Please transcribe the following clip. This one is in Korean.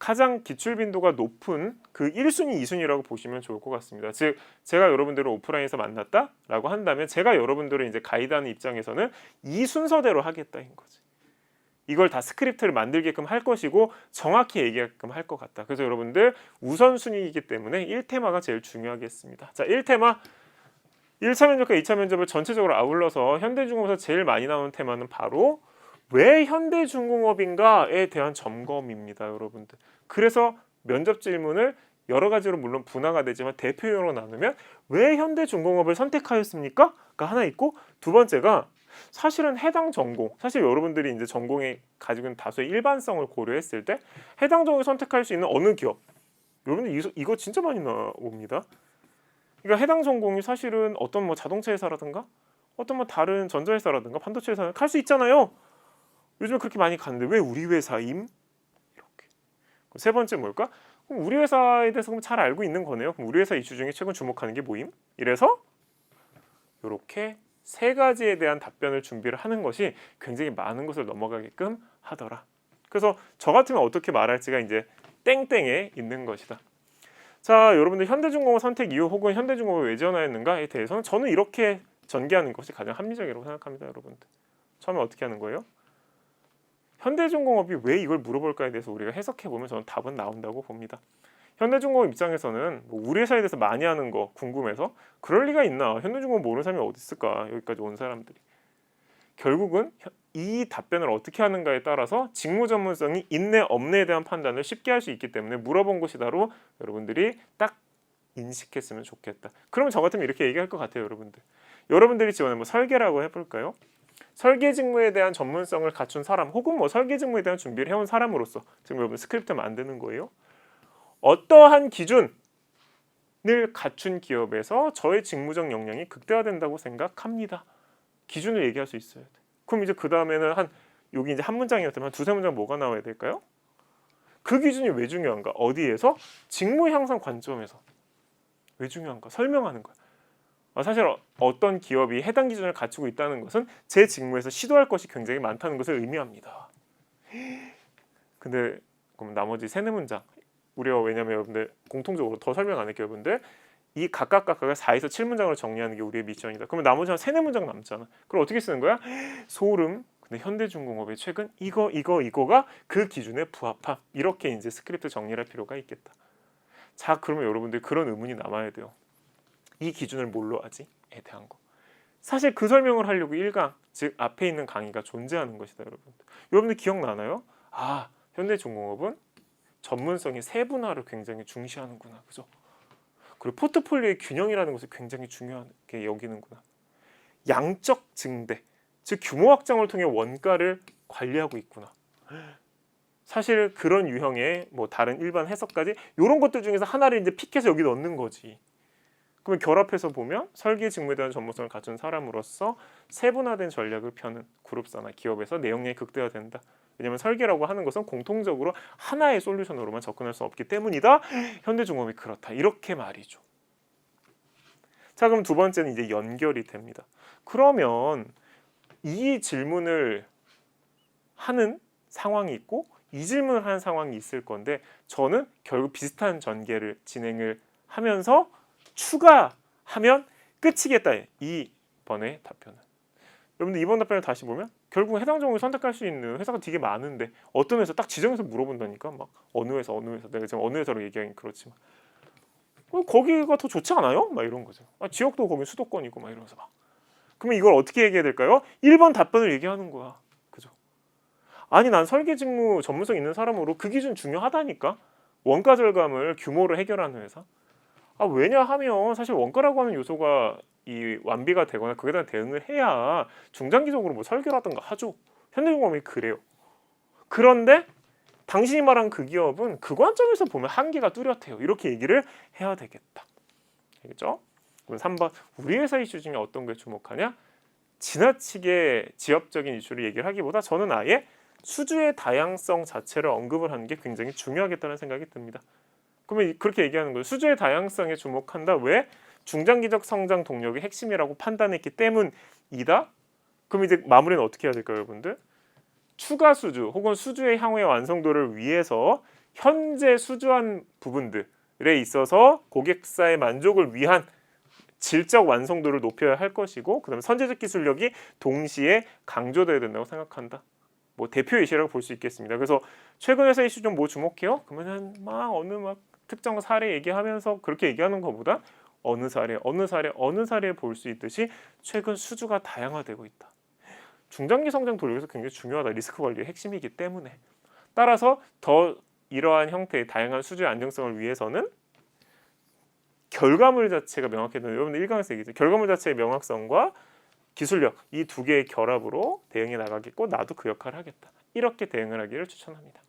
가장 기출 빈도가 높은 그 1순위, 2순위라고 보시면 좋을 것 같습니다. 즉 제가 여러분들을 오프라인에서 만났다라고 한다면 제가 여러분들을 이제 가이드하는 입장에서는 이 순서대로 하겠다인 거지. 이걸 다 스크립트를 만들게끔 할 것이고 정확히 얘기하게끔 할 것 같다. 그래서 여러분들 우선순위이기 때문에 1테마가 제일 중요하겠습니다. 자, 1테마 1차 면접과 2차 면접을 전체적으로 아울러서 현대중공업에서 제일 많이 나오는 테마는 바로 왜 현대중공업인가에 대한 점검입니다, 여러분들. 그래서 면접 질문을 여러 가지로 물론 분화가 되지만 대표적으로 나누면 왜 현대중공업을 선택하였습니까?가 하나 있고, 두 번째가 사실은 해당 전공, 사실 여러분들이 이제 전공에 가지고 있는 다수의 일반성을 고려했을 때 해당 전공을 선택할 수 있는 어느 기업, 여러분들 이거 진짜 많이 나옵니다. 그러니까 해당 전공이 사실은 어떤 뭐 자동차 회사라든가 어떤 뭐 다른 전자회사라든가 반도체 회사는 갈 수 있잖아요. 요즘에 그렇게 많이 가는데 왜 우리 회사임? 이렇게. 세 번째 뭘까? 그럼 우리 회사에 대해서 그럼 잘 알고 있는 거네요. 그럼 우리 회사 이슈 중에 최근 주목하는 게 뭐임? 이래서 이렇게 세 가지에 대한 답변을 준비를 하는 것이 굉장히 많은 것을 넘어가게끔 하더라. 그래서 저 같으면 어떻게 말할지가 이제 땡땡에 있는 것이다. 자, 여러분들 현대중공업 선택 이유 혹은 현대중공업에 왜 지원하였는가에 대해서는 저는 이렇게 전개하는 것이 가장 합리적이라고 생각합니다, 여러분들. 처음에 어떻게 하는 거예요? 현대중공업이 왜 이걸 물어볼까에 대해서 우리가 해석해보면 저는 답은 나온다고 봅니다. 현대중공업 입장에서는 뭐 우리 회사에 대해서 많이 하는 거 궁금해서 그럴 리가 있나, 현대중공업 모르는 사람이 어디 있을까, 여기까지 온 사람들이. 결국은 이 답변을 어떻게 하는가에 따라서 직무 전문성이 있네 없네에 대한 판단을 쉽게 할 수 있기 때문에 물어본 것이다로 여러분들이 딱 인식했으면 좋겠다. 그러면 저 같으면 이렇게 얘기할 것 같아요, 여러분들. 여러분들이 지원해 뭐 설계라고 해볼까요? 설계 직무에 대한 전문성을 갖춘 사람 혹은 뭐 설계 직무에 대한 준비를 해온 사람으로서 지금 여러분 스크립트 만드는 거예요. 어떠한 기준을 갖춘 기업에서 저의 직무적 역량이 극대화된다고 생각합니다. 기준을 얘기할 수 있어야 돼. 그럼 이제 그 다음에는 여기 이제 한 문장이었다면 한 두세 문장 뭐가 나와야 될까요? 그 기준이 왜 중요한가? 어디에서? 직무 향상 관점에서 왜 중요한가? 설명하는 거야. 사실 어떤 기업이 해당 기준을 갖추고 있다는 것은 제 직무에서 시도할 것이 굉장히 많다는 것을 의미합니다. 근데 그럼 나머지 세네 문장 우리가 왜냐면 여러분들 공통적으로 더 설명 안 할게요, 여러분들. 이 각각을 4에서 7문장으로 정리하는 게 우리의 미션이다. 그러면 나머지 한 3-4문장 남잖아. 그럼 어떻게 쓰는 거야? 소름. 근데 현대중공업의 최근 이거가 그 기준에 부합함. 이렇게 이제 스크립트 정리할 필요가 있겠다. 자, 그러면 여러분들 그런 의문이 남아야 돼요. 이 기준을 뭘로 하지?에 대한 거. 사실 그 설명을 하려고 1강, 즉 앞에 있는 강의가 존재하는 것이다, 여러분들. 여러분들 기억나나요? 현대중공업은 전문성의 세분화를 굉장히 중시하는구나. 그죠? 그리고 포트폴리오의 균형이라는 것을 굉장히 중요하게 여기는구나. 양적 증대, 즉 규모 확장을 통해 원가를 관리하고 있구나. 사실 그런 유형의 뭐 다른 일반 해석까지 이런 것들 중에서 하나를 이제 픽해서 여기 넣는 거지. 그러면 결합해서 보면 설계 직무에 대한 전문성을 갖춘 사람으로서 세분화된 전략을 펴는 그룹사나 기업에서 내 역량이 극대화된다. 왜냐하면 설계라고 하는 것은 공통적으로 하나의 솔루션으로만 접근할 수 없기 때문이다. 현대중공업이 그렇다. 이렇게 말이죠. 자, 그럼 두 번째는 이제 연결이 됩니다. 그러면 이 질문을 하는 상황이 있고 이 질문을 하는 상황이 있을 건데 저는 결국 비슷한 전개를 진행을 하면서 추가하면 끝이겠다. 이번의 답변은. 여러분들 이번 답변을 다시 보면 결국 해당 전공을 선택할 수 있는 회사가 되게 많은데 어떤 회사 딱 지정해서 물어본다니까. 막 어느 회사 내가 지금 어느 회사로 얘기하긴 그렇지만 거기가 더 좋지 않아요? 막 이런 거죠. 지역도 거기 수도권이고 막 이러면서 막. 그러면 이걸 어떻게 얘기해야 될까요? 1번 답변을 얘기하는 거야. 그죠? 아니 난 설계 직무 전문성 있는 사람으로 그 기준 중요하다니까. 원가 절감을 규모로 해결하는 회사. 왜냐하면 사실 원가라고 하는 요소가 이 완비가 되거나 그에 대한 대응을 해야 중장기적으로 뭐 설계라든가 하죠. 현대중공업이 그래요. 그런데 당신이 말한 그 기업은 그 관점에서 보면 한계가 뚜렷해요. 이렇게 얘기를 해야 되겠다. 알겠죠? 그럼 3번 우리 회사 이슈 중에 어떤 거에 주목하냐? 지나치게 지역적인 이슈를 얘기를 하기보다 저는 아예 수주의 다양성 자체를 언급을 하는 게 굉장히 중요하겠다는 생각이 듭니다. 그러면 그렇게 얘기하는 거예요. 수주의 다양성에 주목한다. 왜? 중장기적 성장 동력이 핵심이라고 판단했기 때문이다. 그럼 이제 마무리는 어떻게 해야 될까요, 여러분들? 추가 수주 혹은 수주의 향후의 완성도를 위해서 현재 수주한 부분들에 있어서 고객사의 만족을 위한 질적 완성도를 높여야 할 것이고, 그다음에 선제적 기술력이 동시에 강조돼야 된다고 생각한다. 뭐 대표 예시라고 볼 수 있겠습니다. 그래서 최근 회사 이슈 좀 뭐 주목해요? 그러면 막 어느 막 특정 사례 얘기하면서 그렇게 얘기하는 것보다 어느 사례 볼 수 있듯이 최근 수주가 다양화되고 있다. 중장기 성장 도력에서 굉장히 중요하다. 리스크 관리의 핵심이기 때문에. 따라서 더 이러한 형태의 다양한 수주의 안정성을 위해서는 결과물 자체가 명확해야 된다. 여러분들 1강에서 얘기했죠. 결과물 자체의 명확성과 기술력 이 두 개의 결합으로 대응해 나가겠고 나도 그 역할을 하겠다. 이렇게 대응을 하기를 추천합니다.